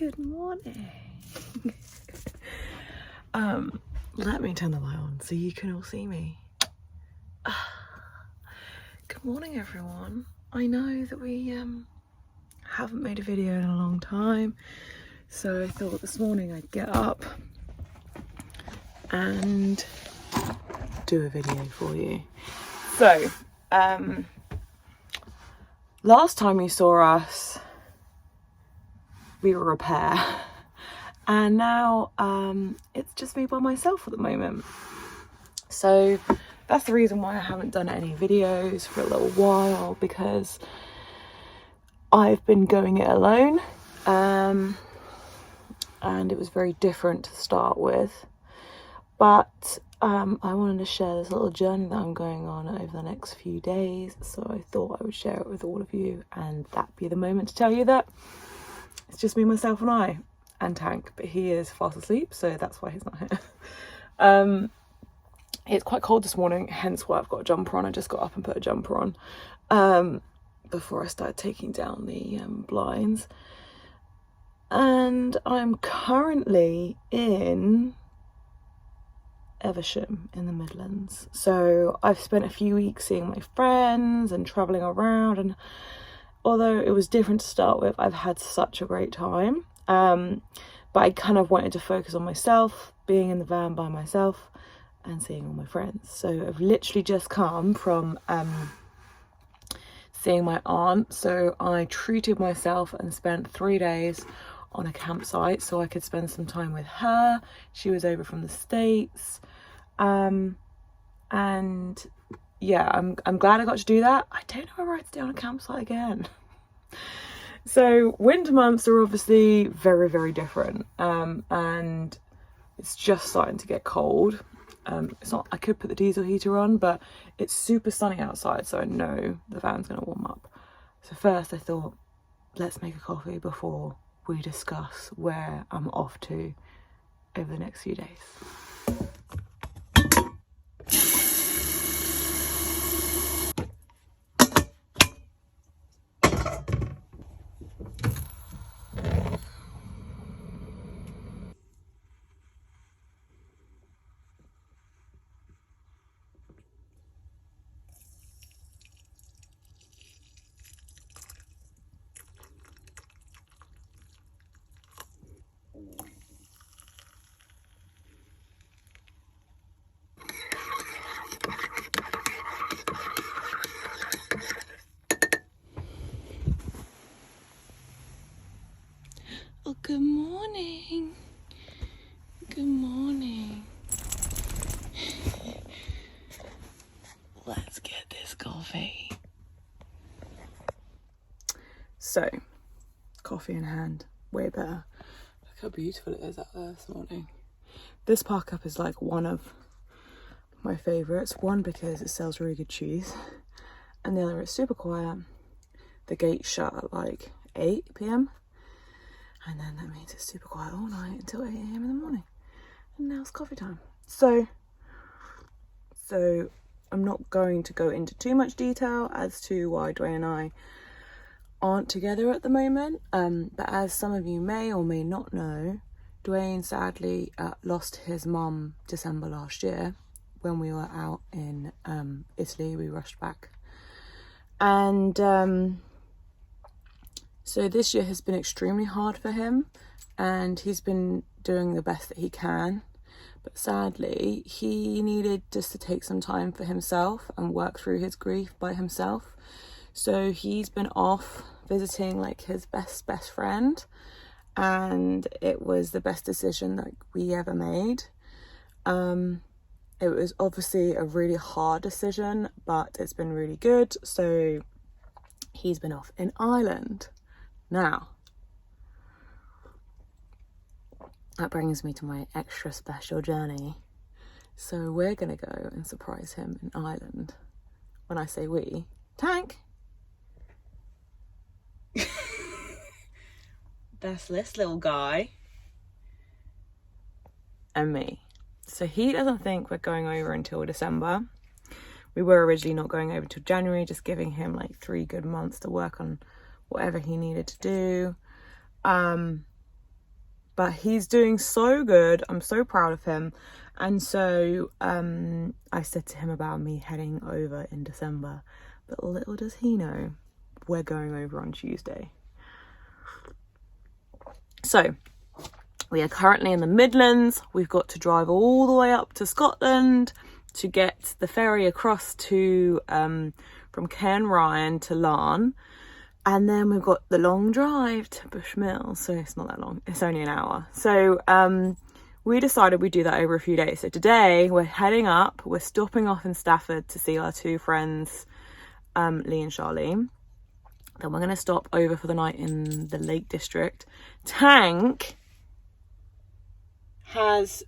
Good morning. Let me turn the light on so you can all see me. Good morning, everyone. I know that we haven't made a video in a long time, so I thought this morning I'd get up and do a video for you. So, last time you saw us, we were a pair, and now it's just me by myself at the moment. So that's the reason why I haven't done any videos for a little while, because I've been going it alone, and it was very different to start with. But I wanted to share this little journey that I'm going on over the next few days, so I thought I would share it with all of you, and that'd be the moment to tell you that it's just me, myself and I, and Tank, but he is fast asleep, so that's why he's not here. It's quite cold this morning, hence why I've got a jumper on. I just got up and put a jumper on before I started taking down the blinds. And I'm currently in Evesham in the Midlands. So I've spent a few weeks seeing my friends and travelling around, and although it was different to start with, I've had such a great time. But I kind of wanted to focus on myself, being in the van by myself and seeing all my friends. So I've literally just come from seeing my aunt. So I treated myself and spent 3 days on a campsite so I could spend some time with her. She was over from the States. And yeah, I'm glad I got to do that. I don't know whether I'd stay on a campsite again. So winter months are obviously very, very different. And it's just starting to get cold. It's not, I could put the diesel heater on, but it's super sunny outside, so I know the van's going to warm up. So first I thought, let's make a coffee before we discuss where I'm off to over the next few days. Oh, good morning. Good morning. Let's get this coffee. So, coffee in hand, way better. Look how beautiful it is out there this morning. This park up is like one of my favourites. One, because it sells really good cheese, and the other, it's super quiet. The gate's shut at like 8 p.m. and then that means it's super quiet all night until 8 a.m. in the morning. And now it's coffee time. So I'm not going to go into too much detail as to why Dwayne and I aren't together at the moment. But as some of you may or may not know, Dwayne sadly lost his mum December last year when we were out in Italy. We rushed back. And so this year has been extremely hard for him, and he's been doing the best that he can. But sadly, he needed just to take some time for himself and work through his grief by himself. So he's been off visiting like his best friend, and it was the best decision that we ever made. It was obviously a really hard decision, but it's been really good. So he's been off in Ireland. Now, that brings me to my extra special journey. So we're going to go and surprise him in Ireland. When I say we, Tank. That's this little guy. And me. So he doesn't think we're going over until December. We were originally not going over till January, just giving him like 3 good months to work on whatever he needed to do. but he's doing so good. I'm so proud of him. And so I said to him about me heading over in December, but little does he know we're going over on Tuesday. So we are currently in the Midlands. We've got to drive all the way up to Scotland to get the ferry across to from Cairnryan to Larne. And then we've got the long drive to Bushmill. So it's not that long. It's only an hour. So we decided we'd do that over a few days. So today we're heading up. We're stopping off in Stafford to see our two friends, Lee and Charlene. Then we're going to stop over for the night in the Lake District. Tank has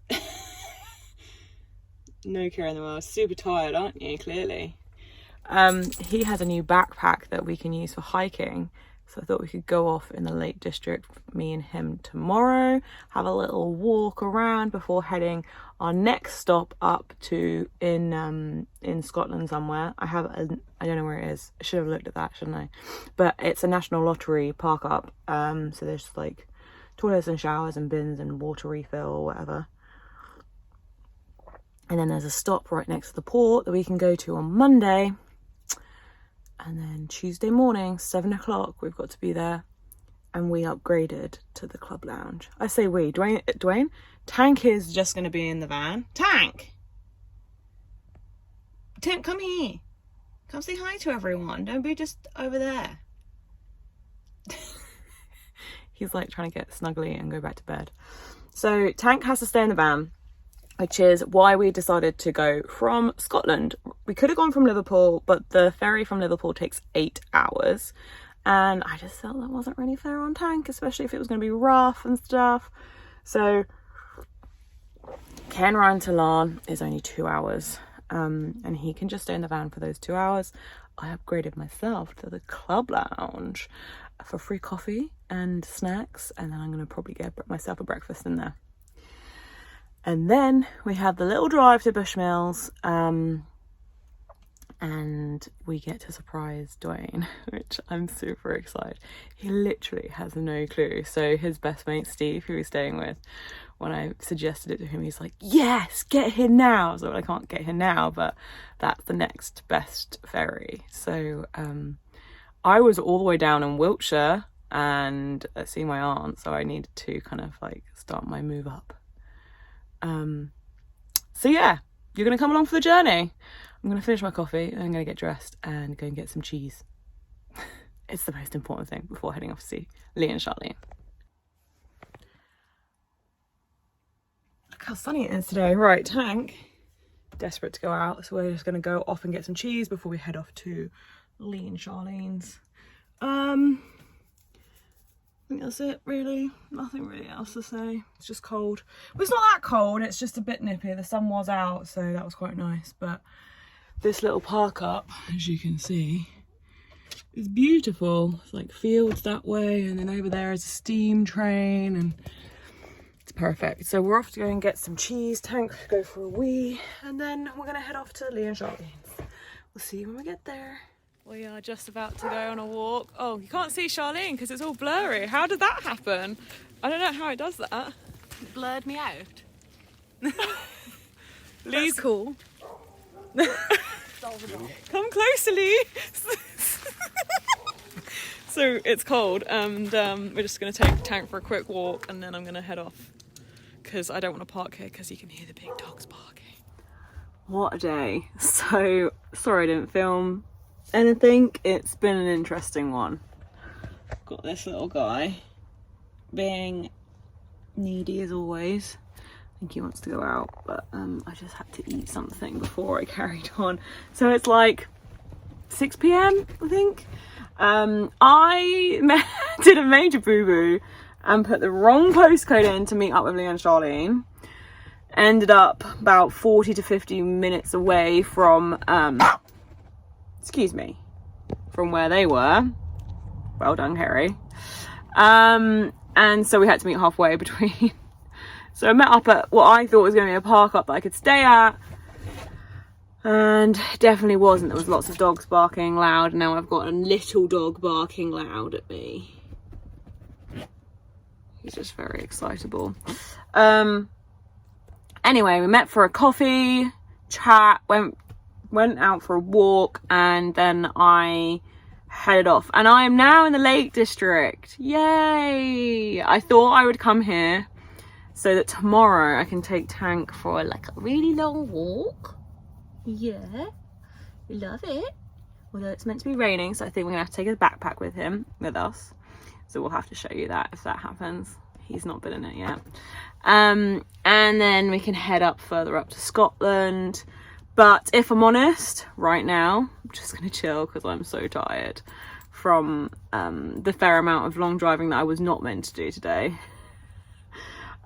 no care in the world. Super tired, aren't you? Clearly. He has a new backpack that we can use for hiking. So I thought we could go off in the Lake District, me and him tomorrow, have a little walk around before heading our next stop up to in Scotland somewhere. I don't know where it is. I should have looked at that, shouldn't I? But it's a National Lottery park up. So there's like toilets and showers and bins and water refill or whatever. And then there's a stop right next to the port that we can go to on Monday. And then Tuesday morning, 7 o'clock, we've got to be there. And we upgraded to the club lounge. I say we. Dwayne? Tank is just going to be in the van. Tank, come here. Come say hi to everyone. Don't be just over there. He's like trying to get snuggly and go back to bed. So Tank has to stay in the van, which is why we decided to go from Scotland. We could have gone from Liverpool, but the ferry from Liverpool takes 8 hours. And I just felt that wasn't really fair on Tank, especially if it was going to be rough and stuff. So Cairnryan to Larne is only 2 hours. And he can just stay in the van for those 2 hours. I upgraded myself to the club lounge for free coffee and snacks. And then I'm going to probably get myself a breakfast in there. And then we have the little drive to Bushmills, and we get to surprise Dwayne, which I'm super excited. He literally has no clue. So his best mate, Steve, who he's staying with, when I suggested it to him, he's like, yes, get here now. So I can't get here now, but that's the next best ferry. So I was all the way down in Wiltshire and seeing my aunt, so I needed to kind of like start my move up. So yeah, you're going to come along for the journey. I'm going to finish my coffee and I'm going to get dressed and go and get some cheese. It's the most important thing before heading off to see Lee and Charlene. Look how sunny it is today. Right, Tank, desperate to go out. So we're just going to go off and get some cheese before we head off to Lee and Charlene's. I think that's it, really. Nothing really else to say. It's just cold. But it's not that cold, it's just a bit nippy. The sun was out, so that was quite nice. But this little park up, as you can see, is beautiful. It's like fields that way, and then over there is a steam train, and it's perfect. So we're off to go and get some cheese. Tank, go for a wee, and then we're going to head off to Lee and Charlene's. We'll see you when we get there. We are just about to go on a walk. Oh, you can't see Charlene because it's all blurry. How did that happen? I don't know how it does that. It blurred me out. Lee's cool. Come closer, Lee. So it's cold, and we're just going to take Tank for a quick walk, and then I'm going to head off because I don't want to park here because you can hear the big dogs barking. What a day. So sorry I didn't film anything. It's been an interesting one. Got this little guy being needy as always. I think he wants to go out, but I just had to eat something before I carried on. So it's like 6 p.m. I think. I did a major boo-boo and put the wrong postcode in to meet up with Lee and Charlene. Ended up about 40 to 50 minutes away from from where they were. Well done, Kerry. And so we had to meet halfway between. So I met up at what I thought was going to be a park up that I could stay at, and it definitely wasn't. There was lots of dogs barking loud, and now I've got a little dog barking loud at me. He's just very excitable. Anyway, we met for a coffee chat, went out for a walk, and then I headed off. And I am now in the Lake District. Yay! I thought I would come here so that tomorrow I can take Tank for like a really long walk. Yeah, love it. Although it's meant to be raining, so I think we're gonna have to take a backpack with us. So we'll have to show you that if that happens. He's not been in it yet. And then we can head up further up to Scotland. But if I'm honest, right now, I'm just gonna chill because I'm so tired from the fair amount of long driving that I was not meant to do today.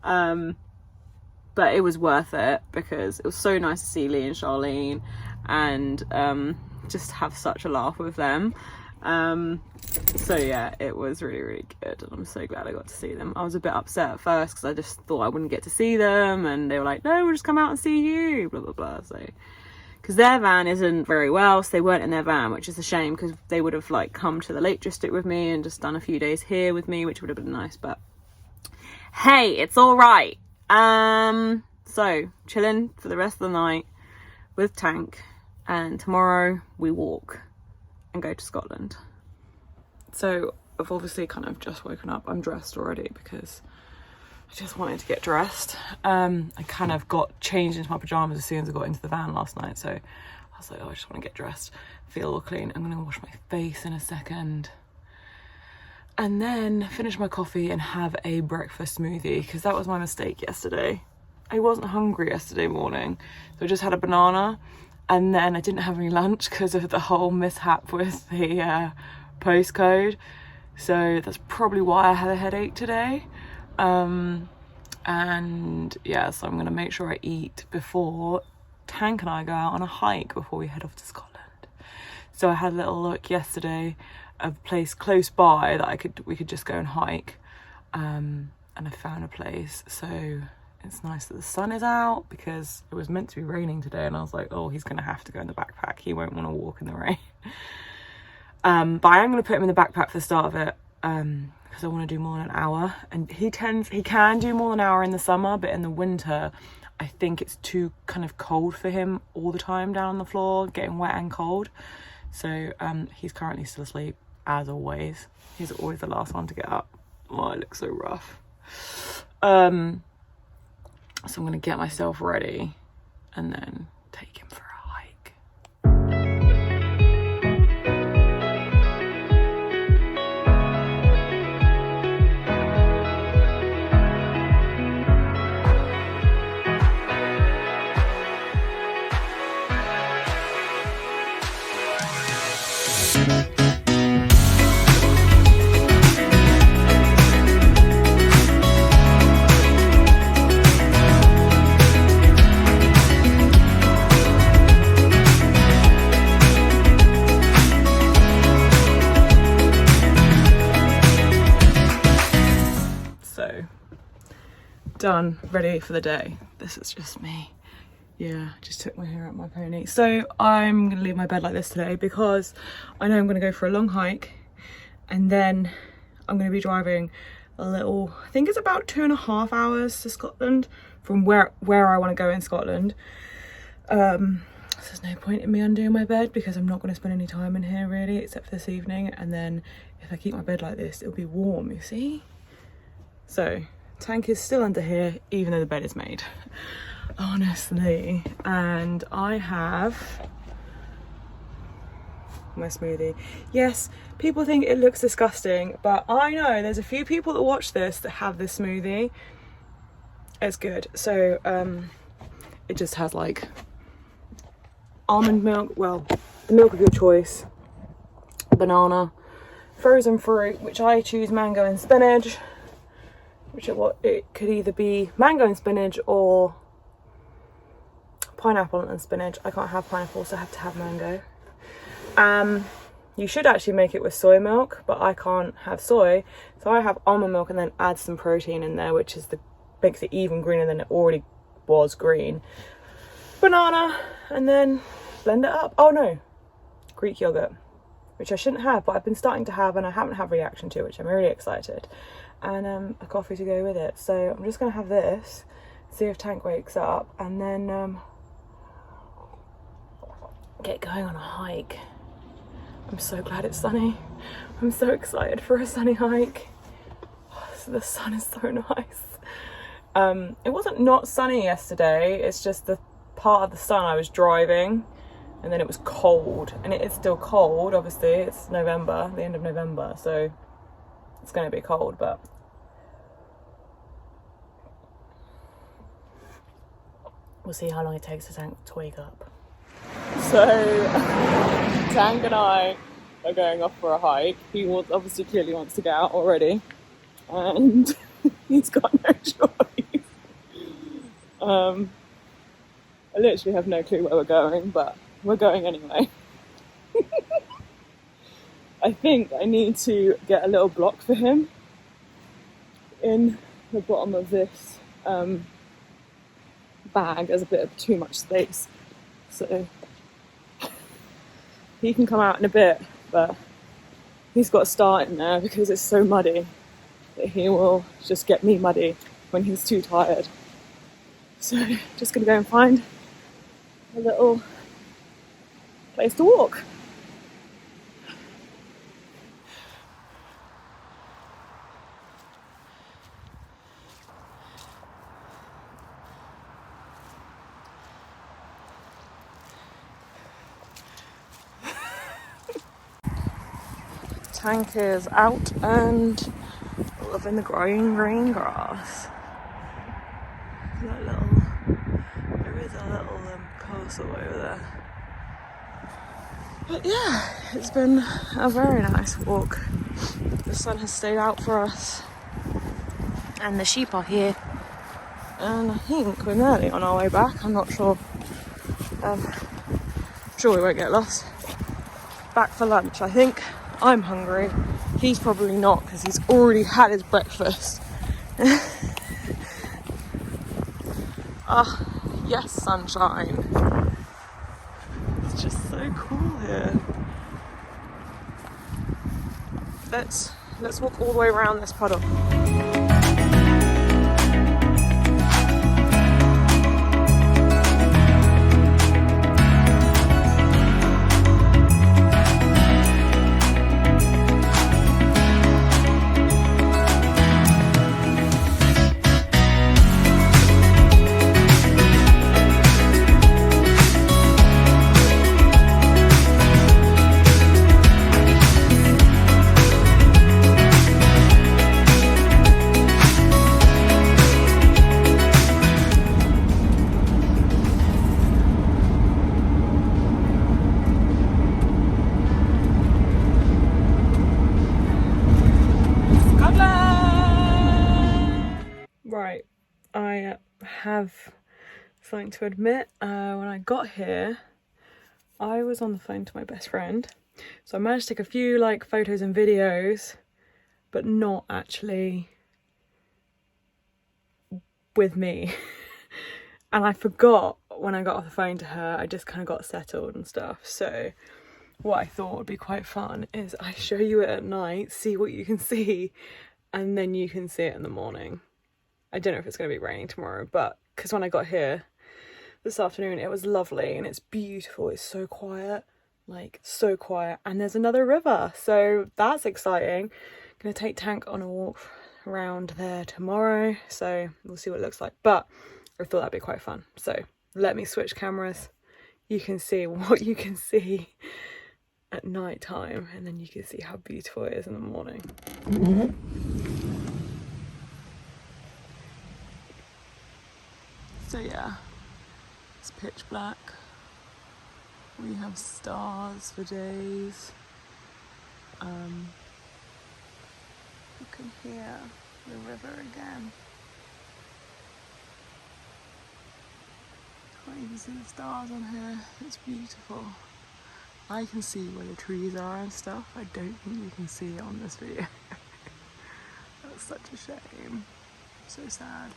But it was worth it because it was so nice to see Lee and Charlene and just have such a laugh with them. So yeah, it was really, really good, and I'm so glad I got to see them. I was a bit upset at first because I just thought I wouldn't get to see them, and they were like, no, we'll just come out and see you, blah blah blah. So because their van isn't very well, so they weren't in their van, which is a shame because they would have like come to the Lake District with me and just done a few days here with me, which would have been nice, but hey, it's all right. So chilling for the rest of the night with Tank, and tomorrow we walk and go to Scotland. So I've obviously kind of just woken up. I'm dressed already because I just wanted to get dressed. I kind of got changed into my pajamas as soon as I got into the van last night, so I was like, oh, I just want to get dressed, feel all clean. I'm gonna wash my face in a second and then finish my coffee and have a breakfast smoothie, because that was my mistake yesterday. I wasn't hungry yesterday morning, so I just had a banana, and then I didn't have any lunch because of the whole mishap with the postcode. So that's probably why I had a headache today. And yeah, so I'm going to make sure I eat before Tank and I go out on a hike before we head off to Scotland. So I had a little look yesterday of a place close by that we could just go and hike. And I found a place. So it's nice that the sun is out because it was meant to be raining today, and I was like, oh, he's going to have to go in the backpack. He won't want to walk in the rain. But I am going to put him in the backpack for the start of it because I want to do more than an hour. And he can do more than an hour in the summer, but in the winter, I think it's too kind of cold for him all the time down on the floor, getting wet and cold. So he's currently still asleep, as always. He's always the last one to get up. Oh, it looks so rough. So I'm going to get myself ready and then take him for a hike. Done, ready for the day. This is just me. Yeah, just took my hair out my pony. So I'm gonna leave my bed like this today because I know I'm gonna go for a long hike, and then I'm gonna be driving a little, I think it's about 2.5 hours to Scotland from where I want to go in Scotland. So there's no point in me undoing my bed because I'm not going to spend any time in here really, except for this evening. And then if I keep my bed like this, it'll be warm, you see. So Tank is still under here, even though the bed is made. Honestly. And I have my smoothie. Yes, people think it looks disgusting, but I know there's a few people that watch this that have this smoothie. It's good. So it just has like almond milk, well, the milk of your choice, banana, frozen fruit, which I choose mango and spinach, which is what it could either be mango and spinach or pineapple and spinach. I can't have pineapple, so I have to have mango. You should actually make it with soy milk, but I can't have soy, so I have almond milk and then add some protein in there, which is makes it even greener than it already was green. Banana, and then blend it up. Oh no, Greek yogurt, which I shouldn't have, but I've been starting to have, and I haven't had a reaction to, which I'm really excited. and a coffee to go with it. So I'm just gonna have this, see if Tank wakes up, and then get going on a hike. I'm so glad it's sunny. I'm so excited for a sunny hike. So the sun is so nice. It wasn't not sunny yesterday, it's just the part of the sun I was driving, and then it was cold, and it is still cold. Obviously it's November, the end of November, so it's going to be cold, but we'll see how long it takes for Tank to wake up. So Tank and I are going off for a hike. He obviously clearly wants to get out already, and he's got no choice. I literally have no clue where we're going, but we're going anyway. I think I need to get a little block for him in the bottom of this bag. There's a bit of too much space, so he can come out in a bit, but he's got to start in there because it's so muddy that he will just get me muddy when he's too tired. So just gonna go and find a little place to walk. Tank is out and loving the green grass. There is a little castle over there. But yeah, it's been a very nice walk. The sun has stayed out for us, and the sheep are here. And I think we're nearly on our way back. I'm not sure. Sure we won't get lost. Back for lunch, I think. I'm hungry. He's probably not because he's already had his breakfast. Ah, yes, sunshine. It's just so cool here. Let's walk all the way around this puddle. Right, I have something to admit. When I got here, I was on the phone to my best friend. So I managed to take a few photos and videos, but not actually with me. And I forgot when I got off the phone to her, I just kind of got settled and stuff. So what I thought would be quite fun is I show you it at night, see what you can see, and then you can see it in the morning. I don't know if it's going to be raining tomorrow, but because when I got here this afternoon, it was lovely and it's beautiful. It's so quiet, so quiet. And there's another river, so that's exciting. I'm going to take Tank on a walk around there tomorrow, so we'll see what it looks like. But I thought that'd be quite fun. So let me switch cameras. You can see what you can see at night time, and then you can see how beautiful it is in the morning. So yeah, it's pitch black. We have stars for days. You can hear the river again. You can see the stars on here. It's beautiful. I can see where the trees are and stuff. I don't think you can see it on this video. That's such a shame. So sad.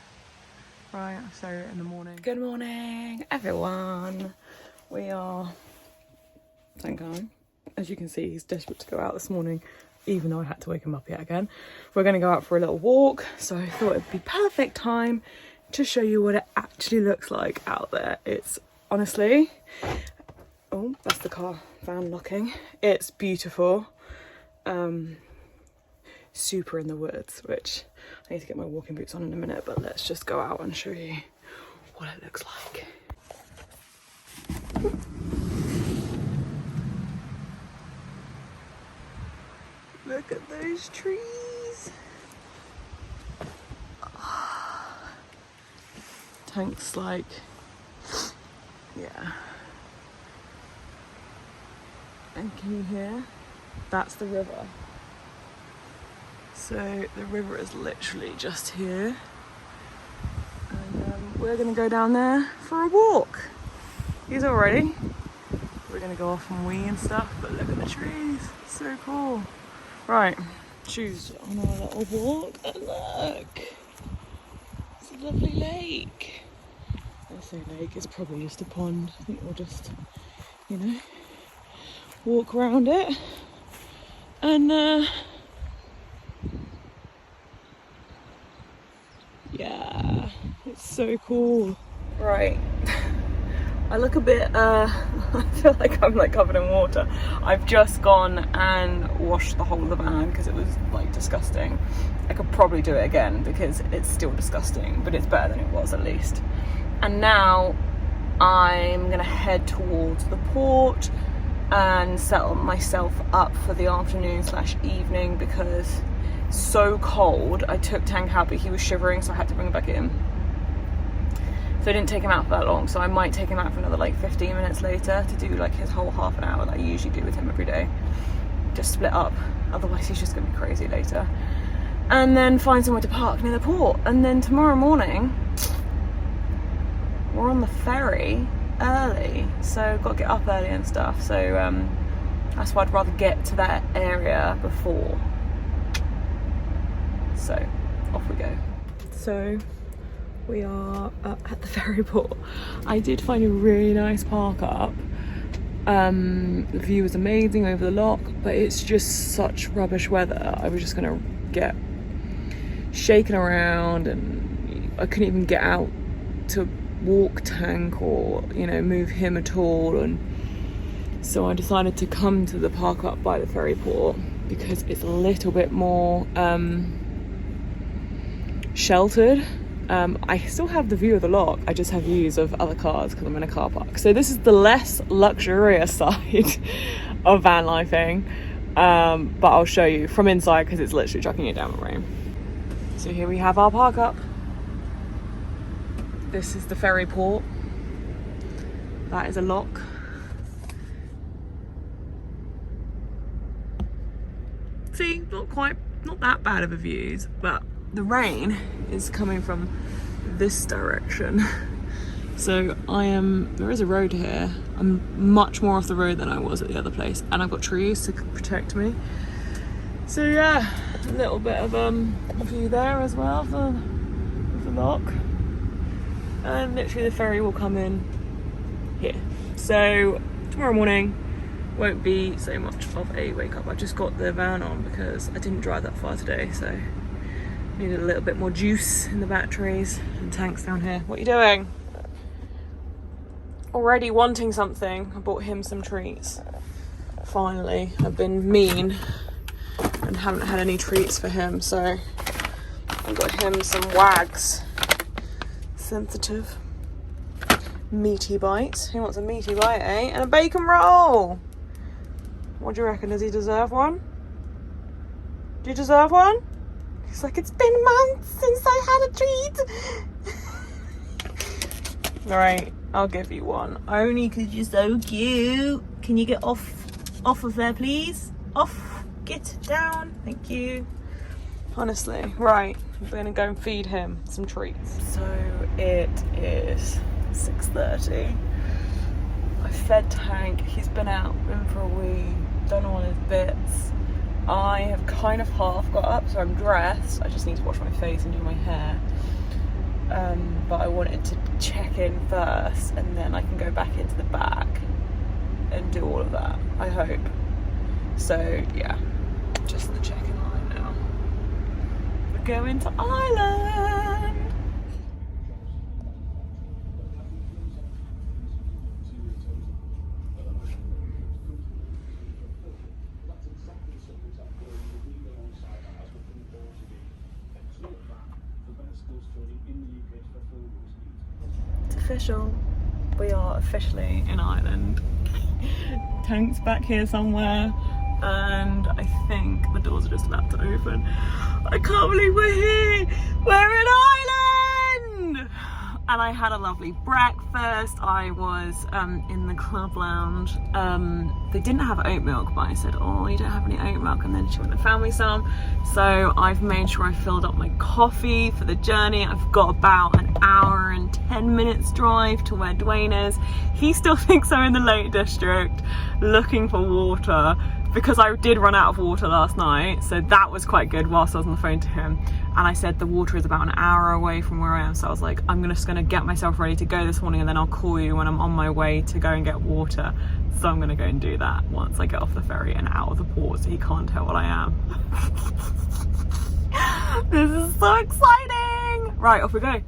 Right, I'll show you in the morning. Good morning, everyone. We are, thank God. As you can see, he's desperate to go out this morning. even though I had to wake him up yet again. We're going to go out for a little walk, so I thought it'd be perfect time to show you what it actually looks like out there. It's honestly, oh, that's the car van locking. It's beautiful. Super in the woods, which I need to get my walking boots on in a minute, but let's just go out and show you what it looks like. Look at those trees. Tank's like, yeah. And can you hear? That's the river. So the river is literally just here. And we're gonna go down there for a walk. He's all ready. We're gonna go off and wee and stuff, but look at the trees. It's so cool. Right, shoes on our little walk, and look. It's a lovely lake. I say lake, it's probably just a pond. I think we'll just, you know, walk around it. And yeah, it's so cool. Right, I look a bit, I feel like I'm like covered in water. I've just gone and washed the whole of the van because it was like disgusting. I could probably do it again because it's still disgusting, but it's better than it was at least. And now I'm gonna head towards the port and settle myself up for the afternoon / evening because it's so cold. I took Tank out, but he was shivering, so I had to bring him back in. So I didn't take him out for that long, so I might take him out for another like 15 minutes later to do like his whole half an hour that I usually do with him every day. Just split up, otherwise he's just gonna be crazy later. And then find somewhere to park near the port. And then tomorrow morning, we're on the ferry early, so got to get up early and stuff. So that's why I'd rather get to that area before. So off we go. So we are up at the ferry port. I did find a really nice park up. The view was amazing over the lock, but it's just such rubbish weather. I was just gonna get shaken around, and I couldn't even get out to walk Tank or, you know, move him at all. And so I decided to come to the park up by the ferry port because it's a little bit more sheltered. I still have the view of the lock, I just have views of other cars because I'm in a car park. So this is the less luxurious side of van lifing, but I'll show you from inside because it's literally chucking it down with rain. So here we have our park up. This is the ferry port. That is a lock. See, not that bad of a views, but the rain is coming from this direction. So there is a road here. I'm much more off the road than I was at the other place, and I've got trees to protect me. So yeah, a little bit of view there as well for the lock. And literally the ferry will come in here. So tomorrow morning won't be so much of a wake up. I just got the van on because I didn't drive that far today, so needed a little bit more juice in the batteries. And Tank's down here. What are you doing? Already wanting something. I bought him some treats. Finally, I've been mean and haven't had any treats for him, so I got him some Wags sensitive meaty bites. He wants a meaty bite, eh? And a bacon roll. What do you reckon? Does he deserve one? Do you deserve one? He's like, it's been months since I had a treat. Alright, I'll give you one. Only because you're so cute. Can you get off of there, please? Off. Get down. Thank you. Honestly. Right, I'm gonna go and feed him some treats. So it is 6:30. I fed Tank. He's been out, been for a wee, done all his bits. I have kind of half got up, so I'm dressed. I just need to wash my face and do my hair. But I wanted to check in first, and then I can go back into the back and do all of that, I hope. So yeah, just the check-in line now. We're going to Ireland. It's official. We are officially in Ireland. Tank's back here somewhere, and I think the doors are just about to open. I can't believe we're here. We're in Ireland! And I had a lovely breakfast. I was in the club lounge. They didn't have oat milk, but I said, oh, you don't have any oat milk, and then she went and found me some. So I've made sure I filled up my coffee for the journey. I've got about an hour and 10 minutes drive to where Dwayne is. He still thinks I'm in the Lake District looking for water, because I did run out of water last night, so that was quite good whilst I was on the phone to him. And I said the water is about an hour away from where I am, so I was like, I'm just gonna get myself ready to go this morning, and then I'll call you when I'm on my way to go and get water. So I'm gonna go and do that once I get off the ferry and out of the port, so he can't tell what I am. This is so exciting! Right, off we go.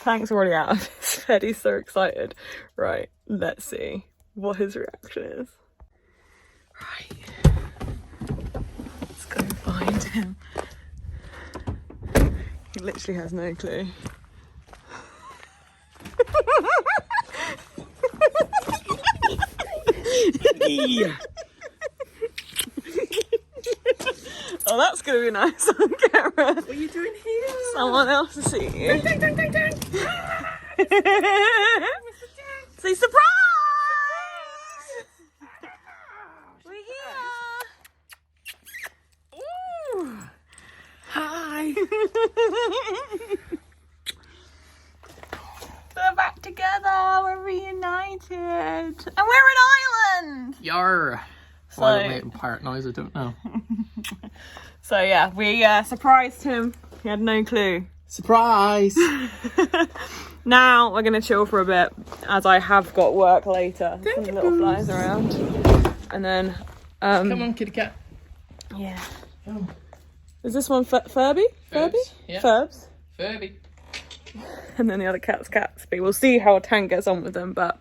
Tank's already out of his bed, he's so excited. Right, let's see what his reaction is. Right, let's go find him. He literally has no clue. Oh, that's gonna be nice on camera. What are you doing here? Someone else to see you. Dang, dang, dang, dang. Say surprise! We're here. Ooh. Hi. We're back together. We're reunited, and we're in Ireland. Yar. Why they making pirate noise? I don't know. So yeah, we surprised him. He had no clue. Surprise! Now we're gonna chill for a bit, as I have got work later. Some little flies around, and then Come on, kitty cat. yeah. Come. Is this one Furby? Furby? Yeah. Furbs. Furby. And then the other cat's Catsby. We'll see how Tank gets on with them, but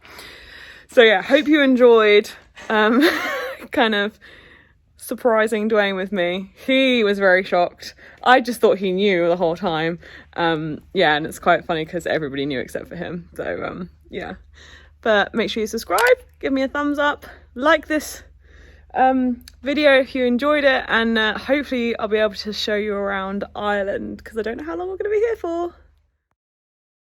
so yeah, hope you enjoyed kind of surprising Dwayne with me. He was very shocked. I just thought he knew the whole time. Yeah, and it's quite funny because everybody knew except for him. So yeah, but make sure you subscribe, give me a thumbs up, like this video if you enjoyed it, and hopefully I'll be able to show you around Ireland, because I don't know how long we're going to be here for.